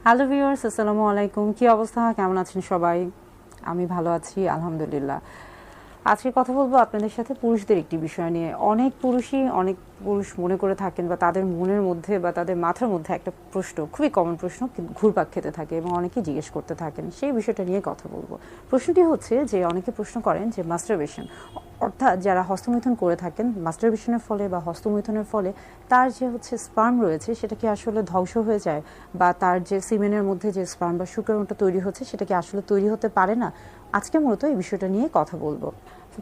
Hello viewers, আসসালামু আলাইকুম। কি অবস্থা, কেমন আছেন সবাই? আমি ভালো আছি আলহামদুলিল্লাহ। আজকে কথা বলবো আপনাদের সাথে পুরুষদের একটি বিষয় নিয়ে। অনেক পুরুষ মনে করে থাকেন বা তাদের মনের মধ্যে বা তাদের মাথার মধ্যে একটা প্রশ্ন, খুবই কমন প্রশ্ন, কিন্তু ঘুরপাক খেতে থাকে এবং অনেকেই জিজ্ঞেস করতে থাকেন। সেই বিষয়টা নিয়ে কথা বলবো। প্রশ্নটি হচ্ছে যে অনেকে প্রশ্ন করেন যে মাস্টারবেশন, অর্থাৎ যারা হস্তমৈথুন করে থাকেন, মাস্টারবেশনের ফলে বা হস্তমৈথুনের ফলে তার যে হচ্ছে স্পার্ম রয়েছে সেটা কি আসলে ধ্বংস হয়ে যায়, বা তার যে সিমেনের মধ্যে যে স্পার্ম বা শুক্রাণুটা তৈরি হচ্ছে সেটা কি আসলে তৈরি হতে পারে না। আজকে মূলত এই বিষয়টা নিয়ে কথা বলবো।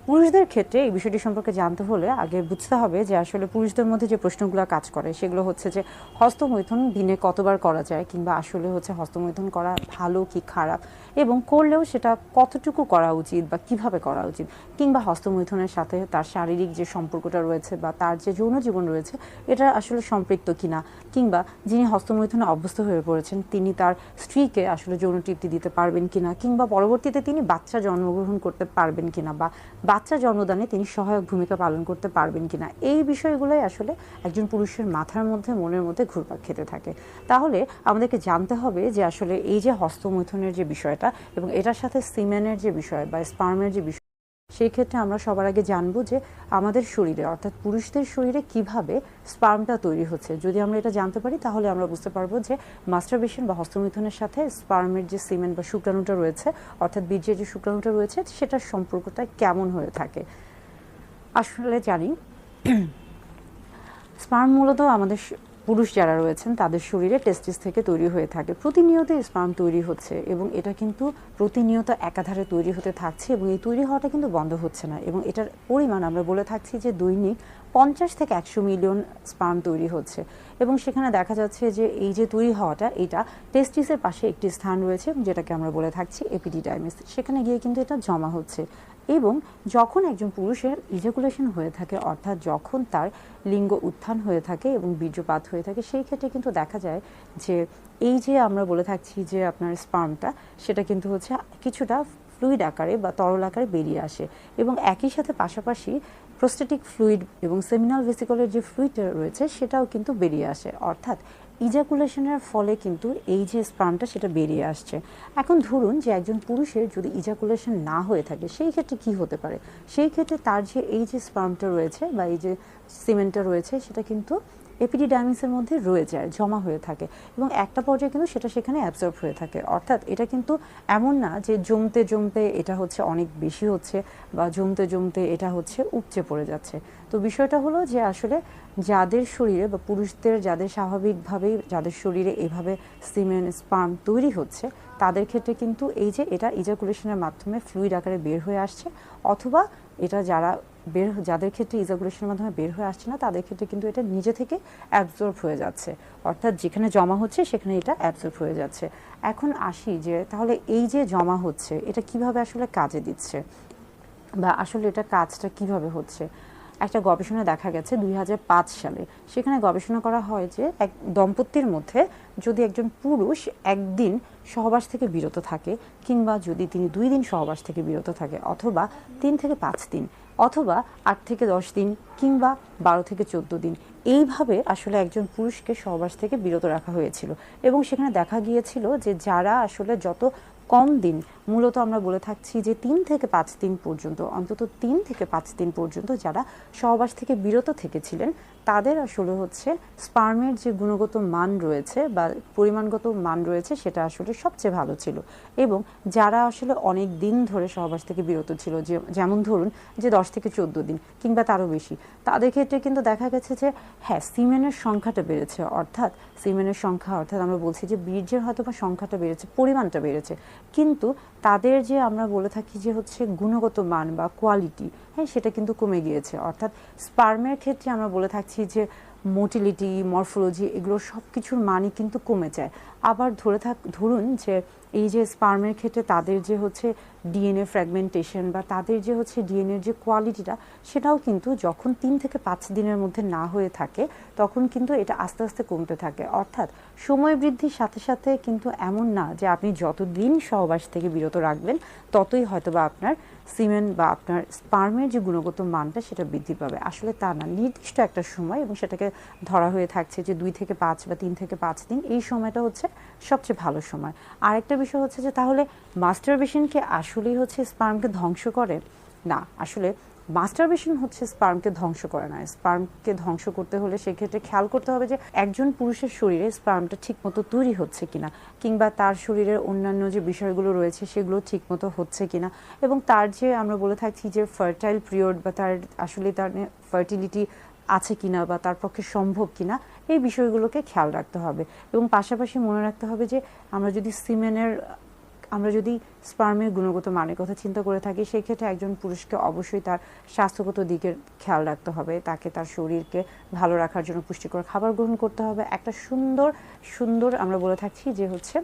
পুরুষদের ক্ষেত্রে এই বিষয়টি সম্পর্কে জানতে হলে আগে বুঝতে হবে যে আসলে পুরুষদের মধ্যে যে প্রশ্নগুলো কাজ করে সেগুলো হচ্ছে যে হস্তমৈথুন দিনে কতবার করা যায়, কিংবা আসলে হচ্ছে হস্তমৈথুন করা ভালো কি খারাপ, এবং করলেও সেটা কতটুকু করা উচিত বা কিভাবে করা উচিত, কিংবা হস্তমৈথুনের সাথে তার শারীরিক যে সম্পর্কটা রয়েছে বা তার যে যৌন জীবন রয়েছে এটা আসলে সম্পৃক্ত কিনা, কিংবা যিনি হস্তমৈথুনে অভ্যস্ত হয়ে পড়েছেন তিনি তার স্ত্রীকে আসলে যৌন তৃপ্তি দিতে পারবেন কিনা, কিংবা পরবর্তীতে তিনি বাচ্চা জন্মগ্রহণ করতে পারবেন কিনা, বা বাচ্চা জন্মদানে তিনি সহায়ক ভূমিকা পালন করতে পারবেন কিনা। এই বিষয়গুলোই আসলে একজন পুরুষের মাথার মধ্যে, মনের মধ্যে ঘুরপাক খেতে থাকে। তাহলে আমাদেরকে জানতে হবে যে আসলে এই যে হস্তমৈথুনের যে বিষয়টা এবং এটার সাথে সিমেনের যে বিষয় বা স্পার্মের যে বিষয়, সেই ক্ষেত্রে আমরা সবার আগে জানবো যে আমাদের শরীরে, অর্থাৎ পুরুষদের শরীরে কিভাবে স্পার্মটা তৈরি হচ্ছে। যদি আমরা এটা জানতে পারি তাহলে আমরা বুঝতে পারবো যে মাস্টারবেশন বা হস্তমৈথুনের সাথে স্পার্মের যে সিমেন বা শুক্রাণুটা রয়েছে, অর্থাৎ বীর্যের যে শুক্রাণুটা রয়েছে সেটার সম্পর্কটা কেমন হয়ে থাকে। আসলে জানি স্পার্ম মূলত আমাদের পুরুষ যারা রয়েছেন তাদের শরীরে টেস্টিস থেকে তৈরি হয়ে থাকে। প্রতিনিয়ত স্পার্ম তৈরি হচ্ছে এবং এটা কিন্তু প্রতিনিয়ত একাধারে তৈরি হতে থাকছে এবং এই তৈরি হওয়াটা কিন্তু বন্ধ হচ্ছে না, এবং এটার পরিমাণ আমরা বলে থাকছি যে দৈনিক 50 থেকে 100 মিলিয়ন স্পার্ম তৈরি হচ্ছে। এবং সেখানে দেখা যাচ্ছে যে এই যে তৈরি হওয়াটা, এটা টেস্টিসের পাশে একটি স্থান রয়েছে যেটাকে আমরা বলে থাকছি এপিডিডাইমিস, সেখানে গিয়ে কিন্তু এটা জমা হচ্ছে। এবং যখন একজন পুরুষের ইজাকুলেশন হয়ে থাকে, অর্থাৎ যখন তার লিঙ্গ উত্থান হয়ে থাকে এবং বীর্যপাত হয়ে থাকে, সেই ক্ষেত্রে কিন্তু দেখা যায় যে এই যে আমরা বলে থাকছি যে আপনার স্পার্মটা, সেটা কিন্তু হচ্ছে কিছুটা ফ্লুইড আকারে বা তরল আকারে বেরিয়ে আসে, এবং একই সাথে পাশাপাশি প্রোস্টেটিক ফ্লুইড এবং সেমিনাল ভেসিকলের যে ফ্লুইডটা রয়েছে সেটাও কিন্তু বেরিয়ে আসে। অর্থাৎ ইজাকুলেশনের ফলে কিন্তু এই যে স্পার্মটা সেটা বেরিয়ে আসছে। এখন ধরুন যে একজন পুরুষের যদি ইজাকুলেশন না হয়ে থাকে সেই ক্ষেত্রে কি হতে পারে। সেই ক্ষেত্রে তার যে এই যে স্পার্মটা রয়েছে বা এই যে সিমেন্টটা রয়েছে সেটা কিন্তু এপিডিডার্মিসের মধ্যে রয়ে যায়, জমা হয়ে থাকে, এবং একটা পর্যায়ে কিন্তু সেটা সেখানে অ্যাবজর্ব হয়ে থাকে। অর্থাৎ এটা কিন্তু এমন না যে জমতে জমতে এটা হচ্ছে অনেক বেশি হচ্ছে বা জমতে জমতে এটা হচ্ছে উপচে পড়ে যাচ্ছে। তো বিষয়টা হলো যে আসলে যাদের শরীরে বা পুরুষদের যাদের স্বাভাবিকভাবেই যাদের শরীরে এভাবে সিমেন স্পার্ম তৈরি হচ্ছে তাদের ক্ষেত্রে কিন্তু এই যে এটা ইজাকুলেশনের মাধ্যমে ফ্লুইড আকারে বের হয়ে আসছে, অথবা এটা যাদের ক্ষেত্রে ইজাকুলেশনের মাধ্যমে বের হয়ে আসছে না তাদের ক্ষেত্রে কিন্তু এটা নিজে থেকে অ্যাবজর্ব হয়ে যাচ্ছে, অর্থাৎ যেখানে জমা হচ্ছে সেখানে এটা অ্যাবজর্ব হয়ে যাচ্ছে। এখন আসি যে তাহলে এই যে জমা হচ্ছে এটা কিভাবে আসলে কাজে দিচ্ছে, বা আসলে এটা কাজটা কিভাবে হচ্ছে। একটা গবেষণা দেখা গেছে 2005 সালে, সেখানে গবেষণা করা হয় যে এক দম্পতির মধ্যে যদি একজন পুরুষ একদিন সহবাস থেকে বিরত থাকে, কিংবা যদি তিনি 2 দিন সহবাস থেকে বিরত থাকে, অথবা 3 থেকে 5 দিন, অথবা 8 থেকে 10 দিন, কিংবা 12 থেকে 14 দিন, এইভাবে আসলে একজন পুরুষকে সহবাস থেকে বিরত রাখা হয়েছিল। এবং সেখানে দেখা গিয়েছিল যে যারা আসলে যত কম দিন, মূলত আমরা বলে থাকছি যে 3 থেকে 5 দিন পর্যন্ত, অন্তত 3 থেকে 5 দিন পর্যন্ত যারা সহবাস থেকে বিরত থেকেছিলেন তাদের আসলে হচ্ছে স্পার্মের যে গুণগত মান রয়েছে বা পরিমাণগত মান রয়েছে সেটা আসলে সবচেয়ে ভালো ছিল। এবং যারা আসলে অনেক দিন ধরে সহবাস থেকে বিরত ছিল, যেমন ধরুন যে 10 থেকে 14 দিন কিংবা তারও বেশি, তাদের ক্ষেত্রে কিন্তু দেখা গেছে যে হ্যাঁ, সিমেনের সংখ্যাটা বেড়েছে, অর্থাৎ সিমেনের সংখ্যা, অর্থাৎ আমরা বলছি যে বীর্যের হয়তো বা সংখ্যাটা বেড়েছে, পরিমাণটা বেড়েছে, কিন্তু তাদের যে আমরা বলে থাকি যে হচ্ছে গুণগত মান বা কোয়ালিটি, হ্যাঁ, সেটা কিন্তু কমে গিয়েছে। অর্থাৎ স্পার্মের ক্ষেত্রে আমরা বলে থাকছি যে মোটিলিটি, মরফোলজি, এগুলো সব কিছুর মানই কিন্তু কমে যায়। আবার ধরুন যে এই যে স্পার্মের ক্ষেত্রে তাদের যে হচ্ছে ডিএনএ ফ্র্যাগমেন্টেশন বা তাদের যে হচ্ছে ডিএনএর যে কোয়ালিটিটা, সেটাও কিন্তু যখন 3 থেকে 5 দিনের মধ্যে না হয়ে থাকে তখন কিন্তু এটা আস্তে আস্তে কমতে থাকে। অর্থাৎ সময় বৃদ্ধির সাথে সাথে কিন্তু এমন না যে আপনি যতদিন সহবাস থেকে বিরত রাখবেন ততই হয়তোবা আপনার সিমেন বা আপনার স্পার্মের যে গুণগত মানটা সেটা বৃদ্ধি পাবে। আসলে তা না, নির্দিষ্ট একটা সময়, এবং সেটাকে ধরা হয়ে থাকছে যে 2 থেকে 5 বা 3 থেকে 5 দিন, এই সময়টা হচ্ছে সবচেয়ে ভালো সময়। আরেকটা বিষয় হচ্ছে যে তাহলে মাস্টারবেশন কি আসলেই হচ্ছে স্পার্মকে ধ্বংস করে? না, আসলে মাস্টারবেশন হচ্ছে স্পার্মকে ধ্বংস করে না। স্পার্মকে ধ্বংস করতে হলে সেক্ষেত্রে খেয়াল করতে হবে যে একজন পুরুষের শরীরে স্পার্মটা ঠিকমতো তৈরি হচ্ছে কিনা, কিংবা তার শরীরের অন্যান্য যে বিষয়গুলো রয়েছে সেগুলো ঠিকমতো হচ্ছে কিনা, এবং তার যে আমরা বলে থাকি যে ফার্টাইল পিরিয়ড বা তার আসলে তার ফার্টিলিটি আছে কিনা বা তার পক্ষে সম্ভব কিনা, এই বিষয়গুলোকে খেয়াল রাখতে হবে। এবং পাশাপাশি মনে রাখতে হবে যে আমরা যদি স্পার্মের গুণগত মানের কথা চিন্তা করে থাকি, সেক্ষেত্রে একজন পুরুষকে অবশ্যই তার স্বাস্থ্যগত দিকের খেয়াল রাখতে হবে। তাকে তার শরীরকে ভালো রাখার জন্য পুষ্টিকর খাবার গ্রহণ করতে হবে। একটা সুন্দর সুন্দর আমরা বলে থাকছি যে হচ্ছে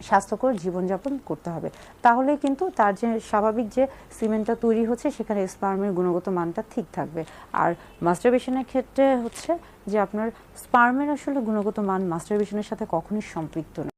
স্বাস্থ্যকর জীবনযাপন করতে হবে। তাহলে কিন্তু তার যে স্বাভাবিক যে সিমেন্টটা তৈরি হচ্ছে সেখানে স্পার্মের গুণগত মানটা ঠিক থাকবে। আর মাস্টারবেশনের ক্ষেত্রে হচ্ছে যে আপনার স্পার্মের আসলে গুণগত মান মাস্টারবেশনের সাথে কখনোই সম্পৃক্ত না।